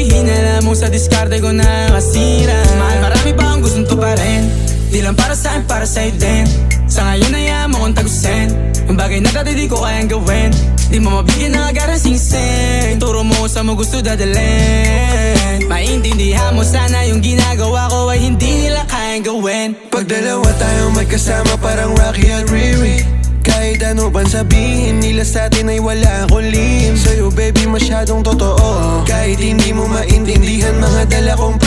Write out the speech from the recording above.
hihina mo sa diskarte ko na kasira. Mahal, marami pa akong gustong tuparin, di lang para sa'kin, para sa'yo din. Sa ngayon ayaw mo kong tagusin ang bagay na dati di ko kayang gawin. Di mo mabigyan ng agarang singsing, turo mo sa mo gusto dadalhin. Maintindihan mo sana yung ginagawa ko ay hindi nila kayang gawin. Pag dalawa tayong magkasama parang Rocky at Riri, kahit ano bang sabihin nila sa'tin ay wala akong lihim. Sa'yo baby masyadong totoo, kahit hindi mo maintindihan mga dala kong